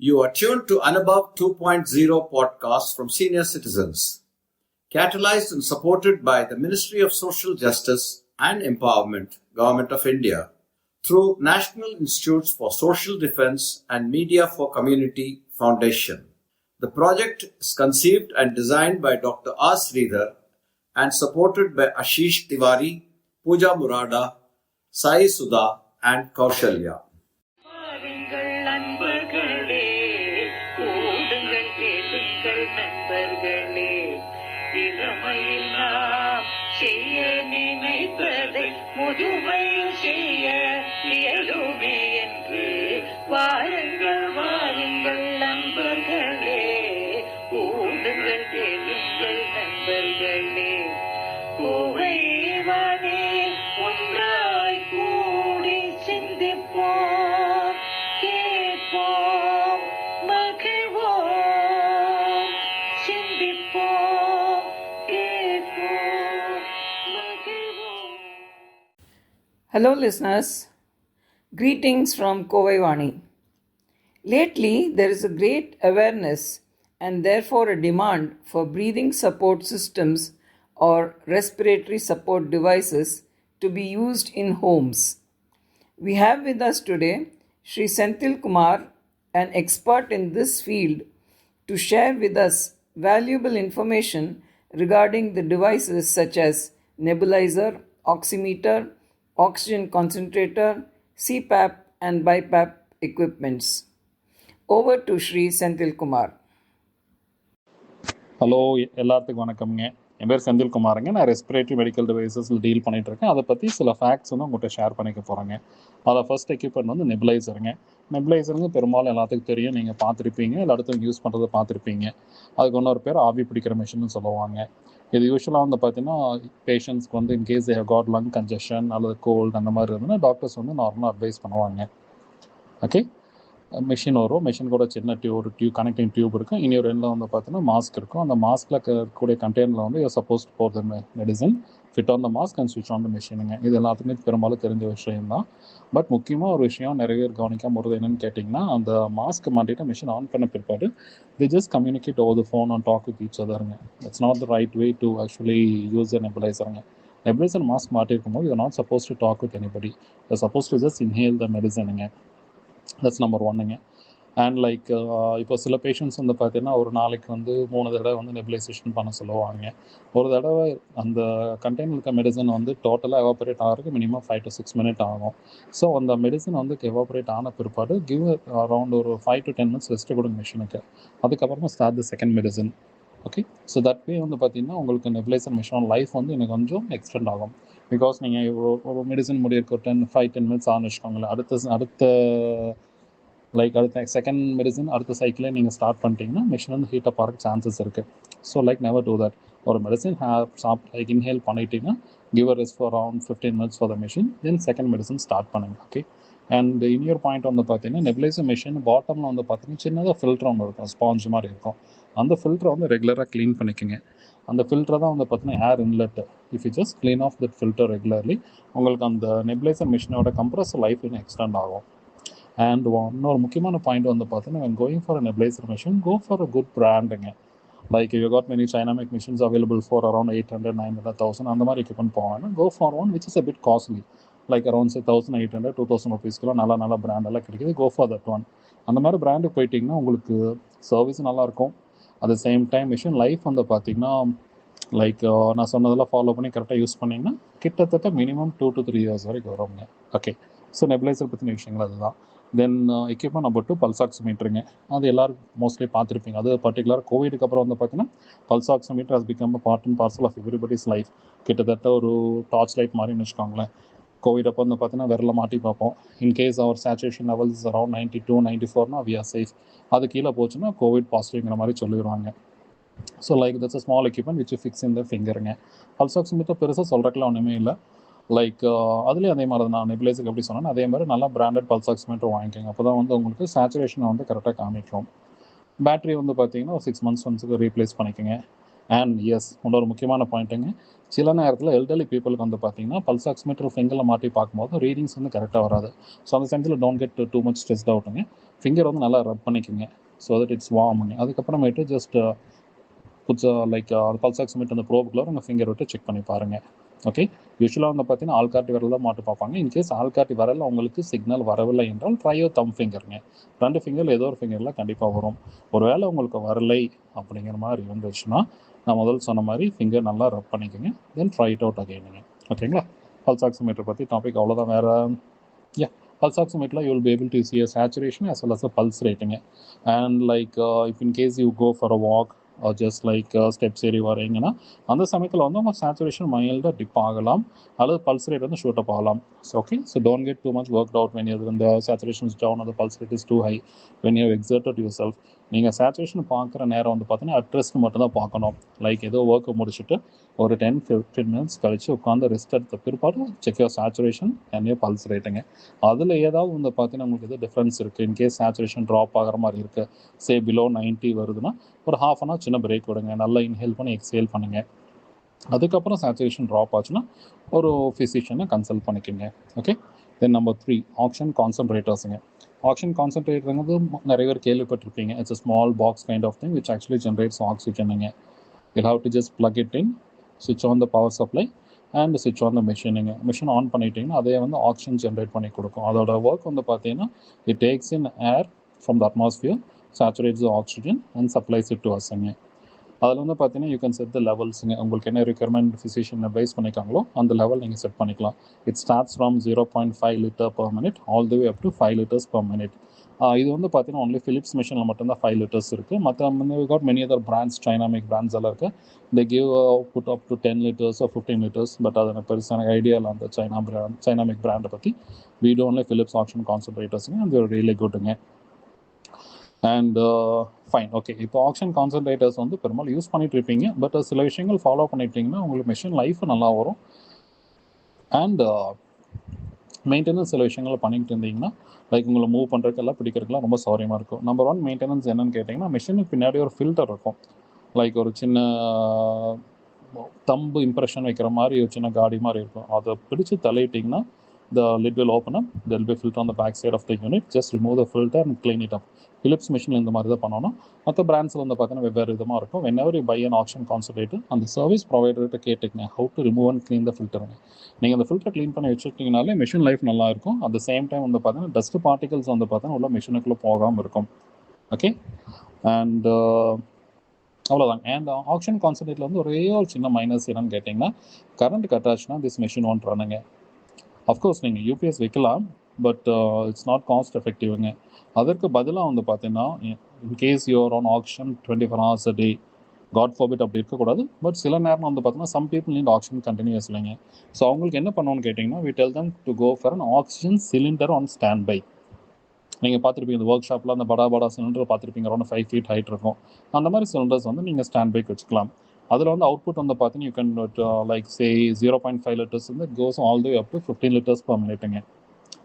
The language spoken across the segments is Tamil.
You are tuned to Anubhav 2.0 podcast from senior citizens, catalyzed and supported by the Ministry of Social Justice and Empowerment, Government of India, through National Institutes for Social Defense and Media for Community Foundation. The project is conceived and designed by Dr. R. Sridhar and supported by Ashish Tiwari, Pooja Murada, Sai Sudha and Kaushalya. Hello listeners, greetings from Covaivai. Lately, there is a great awareness and therefore a demand for breathing support systems or respiratory support devices to be used in homes. We have with us today Shri Senthil Kumar, an expert in this field, to share with us valuable information regarding the devices such as nebulizer, oximeter, oxygen concentrator, CPAP and BiPAP equipments. Over to Shri Senthil Kumar. Hello, எல்லாத்துக்கும் வணக்கம்ங்க. என் பேர் செந்தில் குமாருங்க. நான் ரெஸ்பிரேட்டரி மெடிக்கல் டிவைசஸில் டீல் பண்ணிகிட்ருக்கேன். அதை பற்றி சில ஃபேக்ட்ஸ் வந்து உங்கள்கிட்ட ஷேர் பண்ணிக்க போகிறேங்க. அதை ஃபர்ஸ்ட் எக்யூப்மெண்ட் வந்து நெபுலைசருங்க. நெபுலைசருங்க பெரும்பாலும் எல்லாத்துக்கும் தெரியும், நீங்கள் பார்த்துருப்பீங்க, இல்லை அடுத்தவங்க யூஸ் பண்ணுறதை பார்த்துருப்பீங்க. அதுக்கு இன்னொரு பேர் ஆவி பிடிக்கிற மிஷின்னு சொல்லுவாங்க. இது யூஸ்வலாக வந்து பார்த்தீங்கன்னா பேஷண்ட்ஸ்க்கு வந்து in case they have got lung congestion அல்லது கோல்டு அந்த மாதிரி இருந்ததுன்னா டாக்டர்ஸ் வந்து நார்மலாக அட்வைஸ் பண்ணுவாங்க. ஓகே, மிஷின் வரும். மிஷின் கூட சின்ன கனெக்டிங் டியூப் இருக்கும். இனி ஒரு எண்ணில் வந்து பார்த்தீங்கன்னா மாஸ்க் இருக்கும். அந்த மாஸ்கில் இருக்கக்கூடிய கண்டெய்னரில் வந்து suppose pour the medicine fit on the mask and ஸ்விட்ச் ஆன் த மிஷினுங்க. இது எல்லாத்துக்குமே பெரும்பாலும் தெரிஞ்ச விஷயம் தான். பட் முக்கியமாக ஒரு விஷயம் நிறைய பேர் கவனிக்காம வருது என்னென்னு கேட்டிங்கன்னா, அந்த மாஸ்க் மாட்டிட்டு மிஷின் ஆன் பண்ண பிற்பாடு they just communicate over the phone and talk with each otherங்க. That's not the right way to actually use a nebulizer. Nebulizer mask மாட்டிருக்கும் போது you're not supposed to talk with anybody. You're supposed to just inhale the medicine. That's number 1. And like இப்போ சில பேஷண்ட்ஸ் வந்து பார்த்தீங்கன்னா ஒரு நாளைக்கு வந்து 3 தடவை வந்து நெபுலைசேஷன் பண்ண சொல்லுவாங்க. ஒரு தடவை அந்த கண்டெய்னர் இருக்க மெடிசன் வந்து டோட்டலாக எவாபரேட் ஆகிறதுக்கு மினிமம் 5 to 6 minutes ஆகும். ஸோ அந்த மெடிசன் வந்து எவாபரேட் ஆன பிற்பாடு கிவ் அரௌண்ட் ஒரு 5 to 10 minutes ரெஸ்ட்டு கொடுங்க மிஷினுக்கு. அதுக்கப்புறமா start the second medicine. Okay, so that way வந்து பார்த்தீங்கன்னா உங்களுக்கு நெபுலைசர் மிஷினோட லைஃப் வந்து எனக்கு கொஞ்சம் எக்ஸ்டெண்ட் ஆகும். பிகாஸ் நீங்கள் ஒரு மெடிசன் முடியிருக்க 5-10 minutes ஆன்னு வச்சுக்கோங்களேன். அடுத்த செகண்ட் மெடிசன் அடுத்த சைக்கிளே நீங்கள் ஸ்டார்ட் பண்ணிட்டீங்கன்னா மிஷின் வந்து ஹீட்டப் ஆகிறதுக்கு சான்சஸ் இருக்குது. So never do that. ஒரு மெடிசன் இன்ஹேல் பண்ணிட்டீங்கன்னா give a rest for around 15 minutes for the machine, then second medicine start பண்ணுங்க. ஓகே, அண்ட் இன்னொரு பாயிண்ட் வந்து பார்த்தீங்கன்னா நெபுலைசர் மிஷின் பாட்டமில் வந்து பார்த்தீங்கன்னா சின்னதாக ஃபில்டர் ஒன்று இருக்கும், ஸ்பாஞ்ச் மாதிரி இருக்கும். அந்த ஃபில்டரை வந்து ரெகுலராக க்ளீன் பண்ணிக்கோங்க. அந்த ஃபில்டர் தான் வந்து பார்த்தீங்கன்னா air inlet. If you just clean off that filter regularly உங்களுக்கு அந்த நெபுலைசர் மிஷினோட கம்ப்ரஸர் லைஃப் இன்னும் எக்ஸ்டெண்ட் ஆகும். அண்ட் இன்னொரு முக்கியமான பாயிண்ட் வந்து பார்த்தீங்கன்னா going for a nebuliser machine, go for a good பிராண்டுங்க. Like you got many dynamic machines available for around 800-900,000 அந்த மாதிரி எக்யூப்மெண்ட் போவாங்க. Go for one which is a bit costly, like around 1,800-2,000 rupeesக்குலாம் நல்ல பிராண்டெல்லாம் கிடைக்கிது. Go for that one. அந்த மாதிரி பிராண்டுக்கு போயிட்டிங்கன்னா உங்களுக்கு சர்வீஸ் நல்லாயிருக்கும். At the same time machine life வந்து பார்த்தீங்கன்னா லைக் நான் சொன்னதெல்லாம் ஃபாலோ பண்ணி கரெக்டாக யூஸ் பண்ணிங்கன்னா கிட்டத்தட்ட மினிமம் 2 to 3 years வரைக்கும் வருவாங்க. ஓகே, ஸோ நெபுலைசர் பற்றின விஷயங்கள் அதுதான். தென் எக்யூப்மெண்ட் நம்பர் 2 பல்ஸ் ஆக்சிமீட்டருங்க. அது எல்லோரும் மோஸ்ட்லி பார்த்துருப்பீங்க. அது பர்டிகுலராக கோவிடுக்கு அப்புறம் வந்து பார்த்தீங்கன்னா pulse oximeter has become part and parcel of everybody's life. கிட்டத்தட்ட ஒரு டார்ச் லைட் மாதிரின்னு வச்சுக்கோங்களேன். கோவிட் அப்போ வந்து பார்த்தீங்கன்னா விரல மாட்டி பார்ப்போம். இன்கேஸ் அவர் saturation levels around 92-94 we are safe. அது கீழே போச்சுன்னா கோவிட் பாசிட்டிவ்ங்கிற மாதிரி சொல்லிடுவாங்க. So that's a small equipment which fix in the ஃபிங்கருங்க. பல்ஸ் ஆக்சிமீட்டர் பெருசாக சொல்கிறதுக்குலாம் ஒன்றுமே இல்லை. அதுலேயும் அதே மாதிரி நான் நெபுலைசருக்கு எப்படி சொன்னேன் அதே மாதிரி நல்லா பிராண்டட் பல்ஸ் ஆக்சிமீட்டர் வாங்கிக்கோங்க. அப்போ தான் வந்து உங்களுக்கு சேச்சுரேஷனை வந்து கரெக்டாக காமிக்கும். பேட்டரி வந்து பார்த்தீங்கன்னா ஒரு 6 months ஒன்ஸுக்கு ரீப்ளேஸ் பண்ணிக்கோங்க. அண்ட் எஸ், இன்னொரு முக்கியமான பாயிண்ட்டுங்க, சில நேரத்தில் எல்டர்லி பீப்புளுக்கு வந்து பார்த்தீங்கன்னா பல்ஸ் ஆக்சிமீட்டர் ஃபிங்கரில் மாட்டி பார்க்கும்போது ரீடிங்ஸ் வந்து கரெக்டாக வராது. ஸோ அந்த சமயத்தில் don't get too much stressed அவுட்டுங்க. ஃபிங்கர் வந்து நல்லா ரப் பண்ணிக்கோங்க ஸோ தட் இட்ஸ் வார்முங்க. அதுக்கப்புறமேட்டு just puts like pulse oximeter அந்த ப்ரோபுக்குள்ள உங்கள் ஃபிங்கர் விட்டு செக் பண்ணி பாருங்கள். ஓகே, யூஸ்வலாக வந்து பார்த்தீங்கன்னா ஆள்காட்டி விரல் தான் மாட்டு பார்ப்பாங்க. இன்கேஸ் ஆள்காட்டி விரல் உங்களுக்கு சிக்னல் வரவில்லை என்றால் ட்ரையோ தம் ஃபிங்கருங்க. 2 ஃபிங்கரில் ஏதோ ஒரு ஃபிங்கரில் கண்டிப்பாக வரும். ஒருவேளை உங்களுக்கு வரலை அப்படிங்கிற மாதிரி இருந்துச்சுன்னா நான் முதல் சொன்ன மாதிரி ஃபிங்கர் நல்லா ரப் பண்ணிக்கோங்க, தென் ட்ரை இட் அவுட் அகைனுங்க. ஓகேங்களா? பல்ஸ் ஆக்சிமீட்டர் பற்றி டாபிக் அவ்வளோதான். வேறு pulse oximeter you will be able to see a saturation as well as a pulse rating. And like if in case you go for a walk or just like steps ஏறி வரீங்கன்னா அந்த சமயத்தில் வந்து உங்கள் சேச்சுரேஷன் மைல்டாக டிப் ஆகலாம் அல்லது பல்ஸ் ரேட் வந்து ஷூட் அப் ஆகலாம். So okay, so don't get too much work out when the saturation is down or the pulse rate is too high when you have exerted yourself. நீங்கள் சேச்சுரேஷன் பார்க்குற நேரம் வந்து பார்த்தீங்கன்னா அட்ரெஸ்ட் மட்டும் தான் பார்க்கணும். லைக் ஏதோ ஒர்க்கை முடிச்சுட்டு ஒரு 10-15 மினிட்ஸ் கழிச்சு உட்காந்து ரெஸ்ட் எடுத்த பிற்பாடு check your saturation and your pulse ரேட்டுங்க. அதில் ஏதாவது வந்து பார்த்தீங்கன்னா உங்களுக்கு எது டிஃப்ரென்ஸ் இருக்குது, இன்கேஸ் சேச்சுரேஷன் ட்ராப் ஆகிற மாதிரி இருக்குது, சே பிலோ 90 வருதுன்னா ஒரு ½ அன் ஹவர் சின்ன பிரேக் விடுங்க, நல்லா இன்ஹேல் பண்ணி எக்ஸேல் பண்ணுங்கள். அதுக்கப்புறம் சேச்சுரேஷன் ட்ராப் ஆச்சுன்னா ஒரு ஃபிசிஷியனை கன்சல்ட் பண்ணிக்கோங்க. ஓகே, தென் நம்பர் 3 ஆக்ஷன் கான்சன்ட்ரேட்டர்ஸுங்க. ஆக்ஷன் கான்சன்ட்ரேட்டருங்கிறது நிறைய பேர் கேள்விப்பட்டிருப்பீங்க. It's a small box kind of thing which actually generates oxygen. You'll have to just plug it in, switch on the power supply and switch on the machine. Machine on பண்ணிட்டீங்கன்னா அதே வந்து ஆக்சிஜன் ஜென்ரேட் பண்ணி கொடுக்கும். அதோட ஒர்க் வந்து பார்த்தீங்கன்னா it takes in air from the atmosphere, saturates the oxygen and supplies it to us. அதில் வந்து பார்த்தீங்கன்னா யூ கேன் செட் த லெவல்ஸுங்க. உங்களுக்கு என்ன ரெக்யர்மெண்ட் ஃபிசிஷியன் அட்வைஸ் பண்ணியிருக்காங்களோ அந்த லெவல் நீங்கள் செட் பண்ணிக்கலாம். It starts from 0.5 litre per minute all the way up to 5 liters per minute. இது வந்து பார்த்தீங்கன்னா ஒன்லி ஃபிலிப்ஸ் மிஷினில் மட்டும்தான் 5 liters இருக்குது. மற்ற got many other brands, dynamic brands எல்லாம் இருக்குது. They give put up to 10 liters or 15 liters. But அது எனக்கு பெருசான ஐடியா இல்லை அந்த டைனாமிக் பிராண்டை பற்றி. We do only Philips oxygen கான்சன்ட்ரேட்டர்ஸுங்க, அது ரியலி குட்டுங்க. And fine, okay. இப்போ ஆக்ஷன் கான்சன்ட்ரேட்டர்ஸ் வந்து பெரும்பாலும் யூஸ் பண்ணிட்டு இருப்பீங்க. பட் சில விஷயங்கள் ஃபாலோ பண்ணிட்டீங்கன்னா உங்களுக்கு மிஷின் லைஃப் நல்லா வரும். அண்ட் மெயின்டெனன்ஸ் சில விஷயங்கள் பண்ணிக்கிட்டு இருந்தீங்கன்னா லைக் உங்களை மூவ் பண்ணுறதுக்கெல்லாம் பிடிக்கிறதுக்கெல்லாம் ரொம்ப சௌரியமாக இருக்கும். நம்பர் 1 மெயின்டெனன்ஸ் என்னன்னு கேட்டிங்கன்னா, மிஷினுக்கு பின்னாடி ஒரு ஃபில்டர் இருக்கும். லைக் ஒரு சின்ன தம்பு இம்ப்ரெஷன் வைக்கிற மாதிரி ஒரு சின்ன காடி மாதிரி இருக்கும். அதை பிடிச்சி தள்ளிட்டிங்கன்னா the lid will open up, there will be a filter on the back side of the unit. Just remove the filter and clean it up. Philips machine இந்த மாதிரி தான் பண்ணணும். மற்ற பிராண்ட்ஸில் வந்து பார்த்தீங்கன்னா வெவ்வேறு விதமாக இருக்கும். whenever you buy an auction concentrator, அந்த சர்வீஸ் ப்ரொவைடர்கிட்ட கேட்டுக்கங்க how to remove and clean the filter. நீங்கள் அந்த ஃபில்டர் க்ளீன் பண்ணி வச்சுக்கிட்டீங்கனாலே மிஷின் லைஃப் நல்லா இருக்கும். அட் த சேம் டைம் வந்து பார்த்தீங்கன்னா டஸ்ட் பார்ட்டிகல்ஸ் வந்து பார்த்தீங்கன்னா உள்ள மிஷினுக்குள்ளே போகாமல் இருக்கும். ஓகே, அண்ட் அவ்வளோதான். அண்ட் ஆக்ஷன் கான்சன்ட்ரேட்டில் வந்து ஒரே ஒரு சின்ன மைனஸ் என்னன்னு கேட்டிங்கன்னா, கரண்ட் கட் ஆச்சுன்னா திஸ் மிஷின் ஒன்ட் ரன்னுங்க. அஃப்கோர்ஸ் நீங்கள் யூபிஎஸ் வைக்கலாம், பட் இட்ஸ் நாட் காஸ்ட் எஃபெக்டிவ்ங்க. அதற்கு பதிலாக வந்து பார்த்தீங்கன்னா in case you are on oxygen 24 hours a day, God forbid அப்படி இருக்கக்கூடாது. பட் சில நேரம் வந்து பார்த்தீங்கன்னா some people need oxygen continuous இல்லைங்க. ஸோ அவங்களுக்கு என்ன பண்ணணும்னு கேட்டிங்கன்னா, we tell them to go for an oxygen cylinder on stand by. நீங்கள் பார்த்துருப்பீங்க இந்த ஒர்க் ஷாப்பில் அந்த படா சிலிண்டர் பார்த்துருப்பீங்க, அரௌண்ட் 5 feet ஹைட் இருக்கும். அந்த மாதிரி சிலிண்டர்ஸ் வந்து நீங்கள் ஸ்டாண்ட் பைக்கு வச்சுக்கலாம். அதில் வந்து அவுட்புட் வந்து பார்த்தீங்கன்னா you can like say 0.5 liters வந்து it goes all the way up to 15 liters per minute.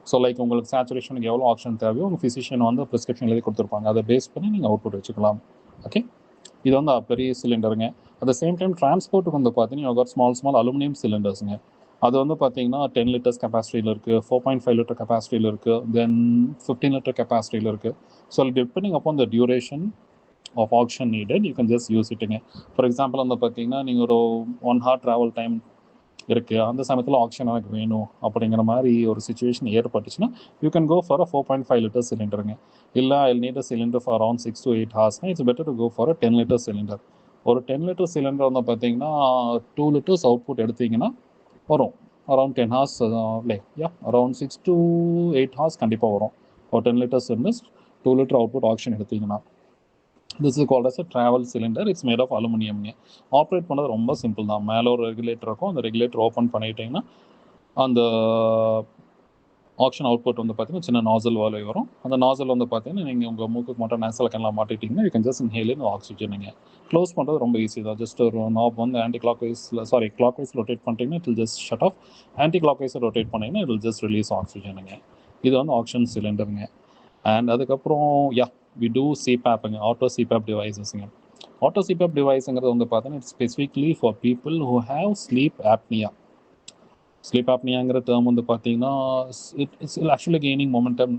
So like உங்களுக்கு சேச்சுரேஷனுக்கு எவ்வளோ ஆக்சிஜன் தேவையோ உங்கள் ஃபிசிஷியன் வந்து ப்ரிஸ்கிரிப்ஷன் எழுதி கொடுத்துருப்பாங்க. அதை பேஸ் பண்ணி நீங்கள் அவுட்புட் வச்சுக்கலாம். ஓகே, இது வந்து பெரிய சிலிண்டருங்க. அட் த சேம் டைம் டிரான்ஸ்போர்ட்டுக்கு வந்து பார்த்தீங்கன்னா ஸ்மால் அலுமினியம் சிலிண்டர்ஸுங்க. அது வந்து பார்த்தீங்கன்னா 10 liters கெப்பாசிட்டியில் இருக்குது, 4.5 liter கெப்பாசிட்டியில் இருக்குது, தென் 15 liter கெப்பாசிட்டியில் இருக்குது. So depending upon the duration of auction needed, you can just use it. For example, அந்த பார்த்தீங்கன்னா நீங்கள் ஒரு 1 hour ட்ராவல் டைம் இருக்குது, அந்த சமயத்தில் ஆக்ஷன் எனக்கு வேணும் அப்படிங்கிற மாதிரி ஒரு சுச்சுவேஷன் ஏற்பட்டுச்சுன்னா you can go for 4.5 liters சிலிண்டருங்க. இல்லை I need a cylinder for around 6 to 8 hours, it's better to go for 10 liters cylinder. ஒரு 10 liters சிலிண்டர் வந்து பார்த்தீங்கன்னா 2 liters அவுட்புட் எடுத்தீங்கன்னா வரும் around 10 hours around 6 to 8 hours கண்டிப்பாக வரும். ஒரு 10 liters cylinder 2 liter output action எடுத்தீங்கன்னா. This is called as a travel cylinder. It's made of aluminum. Operate பண்ணுறது ரொம்ப சிம்பிள் தான். மேலே ஒரு ரெகுலேட்டர் இருக்கும், அந்த ரெகுலேட்டர் ஓப்பன் பண்ணிட்டீங்கன்னா அந்த ஆக்ஷன் அவுட்புட் வந்து பார்த்தீங்கன்னா சின்ன நாசல் வால்வு வரும். அந்த நாசல் வந்து பார்த்தீங்கன்னா நீங்கள் உங்கள் மூக்குக்கு மட்டும் நேசல் கேன்லாம் மாட்டிட்டிங்கன்னா you can just inhale in oxygen. Close பண்ணுறது ரொம்ப ஈஸி தான். ஜஸ்ட் ஒரு நாப் வந்து கிளாக் வைஸ் ரொட்டேட் பண்ணிட்டீங்கன்னா it will just shut off. Clockwise rotate பண்ணிங்கன்னா it will just release oxygen. இது வந்து ஆக்ஷன் சிலிண்டருங்க. அண்ட் அதுக்கப்புறம் we do CPAP, auto CPAP டிவைசஸ்ங்க. ஆட்டோ சிபேப் டிவைஸுங்கிறது வந்து பார்த்தீங்கன்னா it's specifically for people who have sleep apnoea. Sleep ஆப்னியாங்கிற டேர்ம் வந்து பார்த்தீங்கன்னா it's actually gaining momentum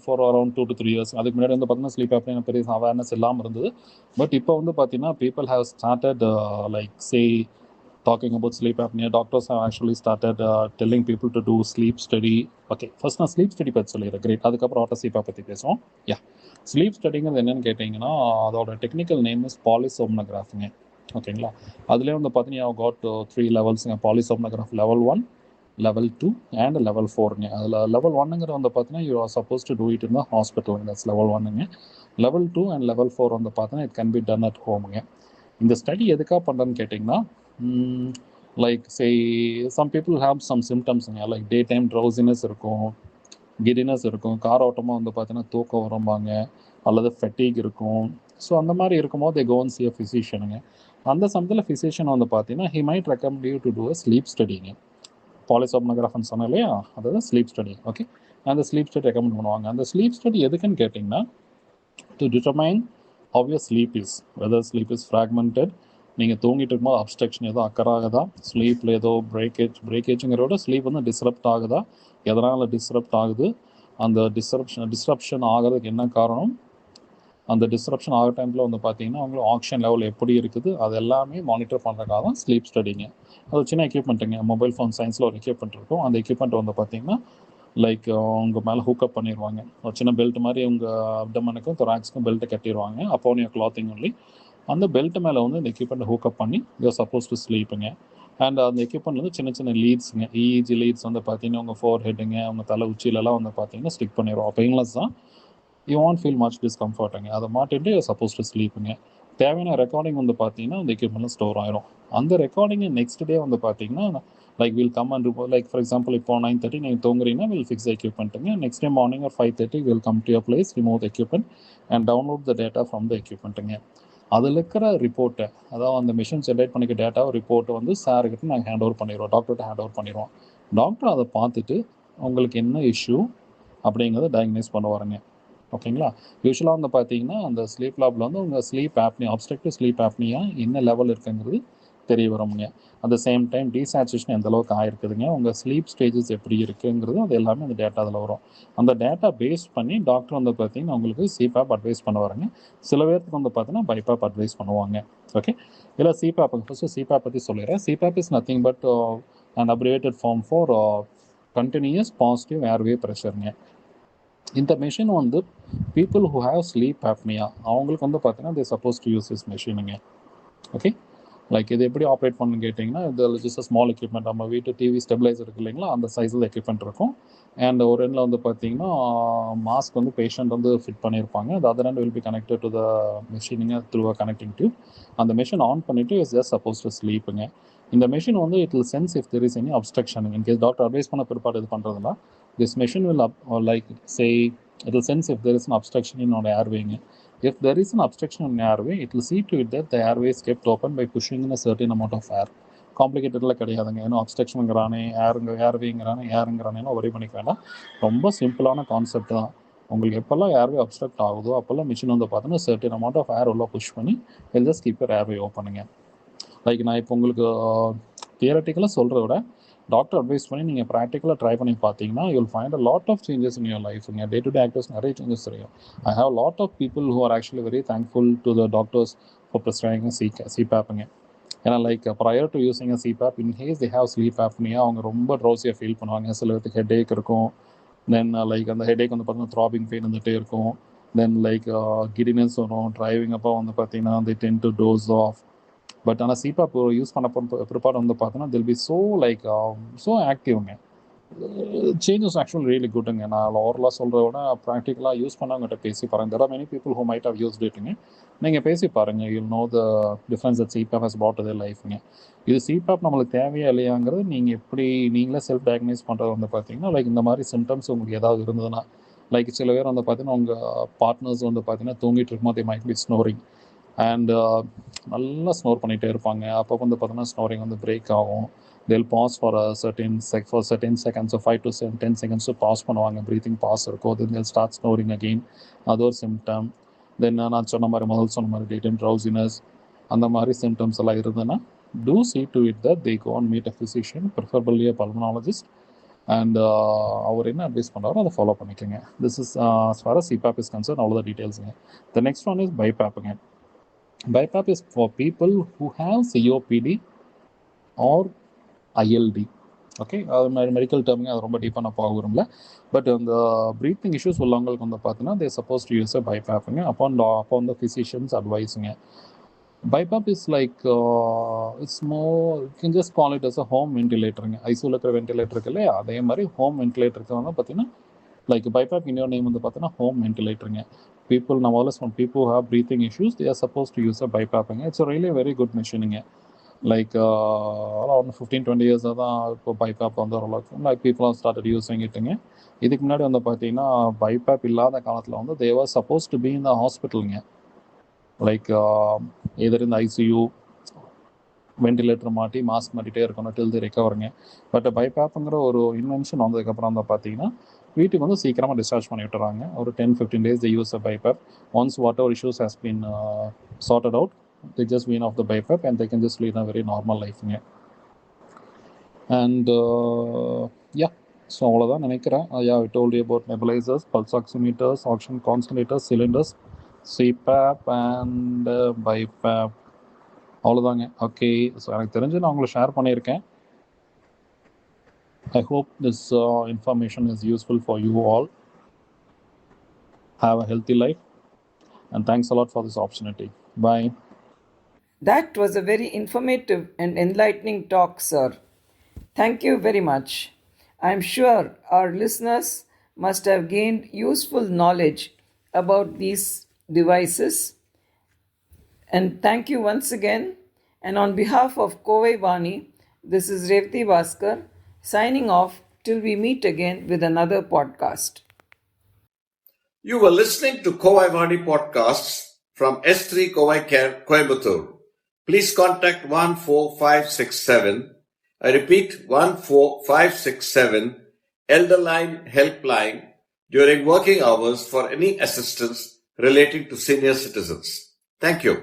for around 2 to 3 years. அதுக்கு முன்னாடி வந்து பார்த்தீங்கன்னா ஸ்லீப் ஆப்னியா பெரிய அவேர்னஸ் இல்லாமல் இருந்தது. பட் இப்போ வந்து பார்த்தீங்கன்னா people have started like say talking about sleep apnea. Doctors have actually started telling people to do sleep study. Okay, first நான் ஸ்லீப் ஸ்டடி பற்றி சொல்லிடுறேன். கிரேட். அதுக்கப்புறம் ஆட்டோ சிபேப் பற்றி பேசுவோம். யா, ஸ்லீப் ஸ்டடிங்கிறது என்னென்னு கேட்டிங்கன்னா அதோட டெக்னிக்கல் நேம் இஸ் பாலிசோம்னோகிராஃபிங்க. ஓகேங்களா, அதுலேயே வந்து பார்த்தீங்கன்னா காட் 3 லெவல்ஸுங்க. Polysomnograph level 1, level 2 and level 4ங்க. அதில் லெவல் 1ங்கிறது வந்து பார்த்தீங்கன்னா you are suppose to do it in the hospital. That's level 1ங்க. லெவல் 2 அண்ட் லெவல் 4 வந்து பார்த்தீங்கன்னா it can be done at ஹோமுங்க. இந்த ஸ்டடி எதுக்காக பண்ணுறேன்னு கேட்டிங்கன்னா like say some people have some சிம்டம்ஸுங்க. லைக் டே டைம் ட்ரௌசினஸ் இருக்கும், கிடினஸ் இருக்கும், கார் ஓட்டமாக வந்து பார்த்தீங்கன்னா தூக்கம் வரும்பாங்க, அல்லது ஃபெட்டிக் இருக்கும். ஸோ அந்த மாதிரி இருக்கும்போது they go and see a physician. அந்த சமயத்தில் ஃபிசிஷியன் வந்து பார்த்தீங்கன்னா he might recommend you to do a sleep studyங்க. பாலிசோம்னோகிராஃப்னு சொன்னேன் இல்லையா, அதாவது ஸ்லீப் ஸ்டடி. ஓகே, அந்த ஸ்லீப் ஸ்டடி ரெக்கமெண்ட் பண்ணுவாங்க. அந்த ஸ்லீப் ஸ்டடி எதுக்குன்னு கேட்டிங்கன்னா to determine how your sleep is, whether sleep is fragmented, நீங்கள் தூங்கிட்டு இருக்கும்போது அப்ஸ்ட்ரக்ஷன் ஏதோ அக்கறாகுதா, ஸ்லீப்பில் ஏதோ பிரேக்கேஜுங்கிறோட ஸ்லீப் வந்து டிஸ்ரப்ட் ஆகுதா, எதனால் டிஸ்ரப்ட் ஆகுது, அந்த டிஸ்ரப்ஷன் ஆகிறதுக்கு என்ன காரணம், அந்த டிஸ்ரப்ஷன் ஆகிற டைமில் வந்து பார்த்தீங்கன்னா அவங்களுக்கு ஆக்சிஜன் லெவல் எப்படி இருக்குது, அது எல்லாமே மானிட்டர் பண்ணுறதுக்காக தான் ஸ்லீப் ஸ்டடிங்க. அது சின்ன எக்யூப்மெண்ட்டுங்க. மொபைல் ஃபோன் சயின்ஸில் ஒரு எக்யூப்மெண்ட் இருக்கும். அந்த எக்யூப்மெண்ட் வந்து பார்த்தீங்கன்னா லைக் உங்கள் மேலே ஹூக்கப் பண்ணிடுவாங்க. ஒரு சின்ன பெல்ட் மாதிரி உங்கள் அப்டமனுக்கும் தொராக்ஸ்க்கும் பெல்ட்டை கட்டிடுவாங்க. அப்போ நீ கிளாத்திங் ஒன்லி அந்த பெல்ட் மேலே வந்து இந்த எக்யூப்மெண்ட் ஹூக்கப் பண்ணி யூஆர் சப்போஸ் டு ஸ்லீப்புங்க. அண்ட் அந்த எக்யூப்மெண்ட் வந்து சின்ன சின்ன லீட்ஸுங்க, இஇஜி லீட்ஸ் வந்து பார்த்தீங்கன்னா உங்கள் ஃபோர் ஹெட்டுங்க, உங்கள் தலை உச்சியிலலாம் வந்து பார்த்தீங்கன்னா ஸ்டிக் பண்ணிடுவோம். அப்போ இன்லெஸ் தான் யூ வாண்ட் ஃபீல் மச் டிஸ்கம்ஃபர்ட்டுங்க. அதை மாட்டிட்டு சப்போஸ் டு ஸ்லீப்புங்க. தேவையான ரெக்கார்டிங் வந்து பார்த்தீங்கன்னா அந்த எக்யூப்மெண்ட்டில் ஸ்டோர் ஆயிரும். அந்த ரெக்கார்டிங் நெக்ஸ்ட் டே வந்து பார்த்தீங்கன்னா like will come and like for example இப்போ 9:30 நீங்கள் தூங்குறீங்கன்னா வில் ஃபிக்ஸ் எக்யூப்மெண்ட்டுங்க. நெக்ஸ்ட் டே மார்னிங் ஒரு 5:30 will come to your place, remove the equipment and download the data from the எக்யூப்மெண்ட்டுங்க. அதில் இருக்கிற ரிப்போர்ட்டை, அதாவது அந்த மிஷின் ஜென்ரேட் பண்ணிக்க டேட்டா ரிப்போர்ட்டை வந்து சார்கிட்ட நாங்கள் ஹேண்ட் ஓவர் பண்ணிடுவோம், டாக்டர்கிட்ட ஹேண்ட் ஓவர் பண்ணிடுவோம். டாக்டர் அதை பார்த்துட்டு உங்களுக்கு என்ன இஷ்யூ அப்படிங்கிறத டயக்னைஸ் பண்ணுவாருங்க. ஓகேங்களா, யூஸ்வலாக வந்து பார்த்தீங்கன்னா அந்த ஸ்லீப் லேபில் வந்து உங்கள் sleep apnoea, obstructive sleep apnoea என்ன லெவல் இருக்குங்கிறது தெரிய வருங்க. அட் த சேம் டைம் டீசாச்சுரேஷன் எந்த அளவுக்கு ஆயிருக்குதுங்க, உங்கள் ஸ்லீப் ஸ்டேஜஸ் எப்படி இருக்குங்கிறது அது எல்லாமே அந்த டேட்டா அதில் வரும். அந்த டேட்டா பேஸ் பண்ணி டாக்டர் வந்து பார்த்தீங்கன்னா உங்களுக்கு சிபேப் அட்வைஸ் பண்ணுவாருங்க. சில பேருக்கு வந்து பார்த்தீங்கன்னா பைபேப் அட்வைஸ் பண்ணுவாங்க. ஓகே, இல்லை சிபேப் ஃபஸ்ட்டு சிபேப் பற்றி சொல்லிடுறேன். CPAP is nothing but and abbreviated form for continuous positive airway ப்ரெஷருங்க. இந்த மெஷின் வந்து people who have sleep apnoea அவங்களுக்கு வந்து பார்த்தீங்கன்னா they suppose to use this மெஷினுங்க. ஓகே, லைக் இது எப்படி ஆப்ரேட் பண்ணணும்னு கேட்டிங்கன்னா இதில் ஜஸ்ட் ஸ்மால் எக்யூப்மெண்ட், நம்ம வீட்டு டிவி ஸ்டெபிளைசர் இருக்குது இல்லைங்களா, அந்த சைஸில் எக்யூப்மெண்ட் இருக்கும். அண்ட் ஒரு எண்டில் வந்து பார்த்தீங்கன்னா மாஸ்க் வந்து பேஷண்ட் வந்து ஃபிட் பண்ணியிருப்பாங்க. அது other end will be connected to the மெஷினுங்க த்ரூ அ கனெக்டிங் டியூப். அந்த மெஷின் ஆன் பண்ணிவிட்டு இஸ் ஜஸ்ட் சப்போஸ் டு ஸ்லீப்புங்க. இந்த மெஷின் வந்து it will sense if there is any obstruction. In case doctor advise பண்ண பிற்பாடு இது பண்ணுறதுனா this machine will like say it will sense if there is an obstruction in our airway. If there is an obstruction in airway, it will see to it that the airway is kept open by pushing in a certain amount of air. காம்ப்ளிகேட்டடில் கிடையாதுங்க. ஏன்னா அப்ஸ்ட்ரக்ஷனுங்கிறானே ஏருங்கிறானே ஒரே பண்ணிக்க வேண்டாம். ரொம்ப சிம்பிளான கான்செப்ட் தான். உங்களுக்கு எப்போல்லாம் ஏர்வே அப்ஸ்ட்ரக்ட் ஆகுதோ அப்போல்லாம் மிஷின் வந்து பார்த்தீங்கன்னா சர்டன் அமௌண்ட் ஆஃப் ஏர் உள்ள புஷ் பண்ணி it'll just keep your airway ஓப்பனுங்க. லைக் நான் இப்போ உங்களுக்கு தியரட்டிக்கலாக சொல்கிறத விட டாக்டர் அட்வைஸ் பண்ணி நீங்கள் ப்ராக்டிக்கலாக ட்ரை பண்ணி பார்த்தீங்கன்னா you'll find a lot of changes in your லைஃப்ங்க. டே டு டே ஆக்டிவ்ஸ் நிறைய சேஞ்சஸ் தெரியும். I have lot of people who are actually very thankful to the doctors for prescribing சிபேப்புங்க. ஏன்னா like prior to using CPAP in case they have sleep apnoea அவங்க ரொம்ப ட்ரௌசியாக ஃபீல் பண்ணுவாங்க. சில பேருக்கு ஹெட்ஏக் இருக்கும். தென் லைக் அந்த ஹெட்ஏக் வந்து பார்த்தீங்கன்னா த்ராபிங் பெயின் வந்துகிட்டே இருக்கும். தென் லைக் கிடினஸ் வரும். டிரைவிங் அப்போ வந்து பார்த்தீங்கன்னா they tend to doze off. But ஆனால் சிபேப் யூஸ் பண்ண ப்ரிப்பார்ட் வந்து பார்த்தோன்னா they'll be so like so ஆக்டிவ்ங்க. சேஞ்சஸ் ஆக்சுவலி ரியலி குட்டுங்க. நான் ஓவரலாக சொல்கிறத விட ப்ராக்டிக்கலாக யூஸ் பண்ணவங்ககிட்ட பேசி பாருங்கள். There are many people who might have used இட்டுங்க. நீங்கள் பேசி பாருங்கள், you know the difference that CPAP has brought to their லைஃப்ங்க. இது சிபேப் நம்மளுக்கு தேவையா இல்லையாங்கிறது நீங்கள் எப்படி நீங்களே செல்ஃப் டயக்னைஸ் பண்ணுறது வந்து பார்த்தீங்கன்னா லைக் இந்த மாதிரி சிம்டம்ஸ் உங்களுக்கு ஏதாவது இருந்ததுன்னா, லைக் சில பேர் வந்து பார்த்தீங்கன்னா உங்கள் பார்ட்னர்ஸ் வந்து பார்த்தீங்கன்னா தூங்கிட்டு இருக்கும்போது they might be snoring and நல்லா ஸ்னோர் பண்ணிகிட்டே இருப்பாங்க. அப்போ வந்து பார்த்தீங்கன்னா ஸ்னோரிங் வந்து பிரேக் ஆகும். they'll pause for a certain seconds, so 5 to 10 seconds pass பண்ணுவாங்க. ப்ரீத்திங் பாஸ் இருக்கும். then they'll start snoring again. அது ஒரு சிம்டம். தென் நான் சொன்ன மாதிரி முதல் சொன்ன மாதிரி டே டைம் ட்ரௌசினஸ் அந்த மாதிரி சிம்டம்ஸ் எல்லாம் இருந்ததுன்னா do see to it that they go and meet a physician, preferably a pulmonologist, and அவர் என்ன அட்வைஸ் பண்ணுறாரோ அதை ஃபாலோ பண்ணிக்கோங்க. This is as far as CPAP is concerned, அவ்வளோதான் டீட்டெயில்ஸுங்க. The next one is BiPAPங்க. BiPAP is for people who have COPD or ILD. Okay, அது மெடிக்கல் டேர்முங்க, அது ரொம்ப டீப்பாக நான் போக விரும்பல. பட் அந்த ப்ரீத்திங் இஷ்யூஸ் உள்ளவங்களுக்கு வந்து பார்த்தீங்கன்னா they suppose to use a BiPAPங்க upon the physician's adviceங்க. BiPAP is like, it's more, you can just call it as a home ventilatorங்க. ஐசியூவில் இருக்கிற வென்டிலேட்டர் இருக்கு இல்லையா, அதே மாதிரி ஹோம் வென்டிலேட்டருக்கு வந்து பார்த்தீங்கன்னா like BiPAP in your name வந்து பார்த்தீங்கன்னா home வென்டிலேட்டருங்க. People nowadays, when people who have breathing issues, they are supposed to use a BiPAPங்க. It's a really very good machineங்க. லைக் அரௌண்ட் 15-20 இயர்ஸ் தான் இப்போ BiPAP வந்து ஓரளவுக்கு like people are started using இட்டுங்க. இதுக்கு முன்னாடி வந்து பார்த்தீங்கன்னா BiPAP இல்லாத காலத்தில் வந்து they were supposed to be in the hospitalங்க. லைக் எதர் இந்த ஐசியூ வென்டிலேட்டர் மாட்டி மாஸ்க் மாட்டிகிட்டே இருக்கணும் டில் தி ரெக்கவருங்க. பட் BiPAPங்கிற ஒரு இன்வென்ஷன் வந்ததுக்கப்புறம் வந்து பார்த்தீங்கன்னா வீட்டுக்கு வந்து சீக்கிரமாக டிஸ்சார்ஜ் பண்ணி விட்டுறாங்க. ஒரு 10-15 days they use a BiPAP. Once whatever issues has been sorted out, they just wean off the BiPAP and they can just lead a very normal life-ங்க. And yeah, so அவ்வளோதான் நினைக்கிறேன். I told you about nebulizers, pulse oximeters, oxygen concentrators, cylinders, CPAP and BiPAP. அவ்வளோதாங்க. ஓகே, ஸோ எனக்கு தெரிஞ்சு நான் உங்களுக்கு ஷேர் பண்ணியிருக்கேன். I hope this information is useful for you all. Have a healthy life and thanks a lot for this opportunity. Bye. That was a very informative and enlightening talk, sir. Thank you very much. I am sure our listeners must have gained useful knowledge about these devices. And thank you once again. And on behalf of Covaivai, this is Revati Bhaskar signing off till we meet again with another podcast. You were listening to Covaivai podcasts from S3 Kovai Care, Coimbatore. Please contact 14567. I repeat, 14567 Elderline Helpline during working hours for any assistance relating to senior citizens. Thank you.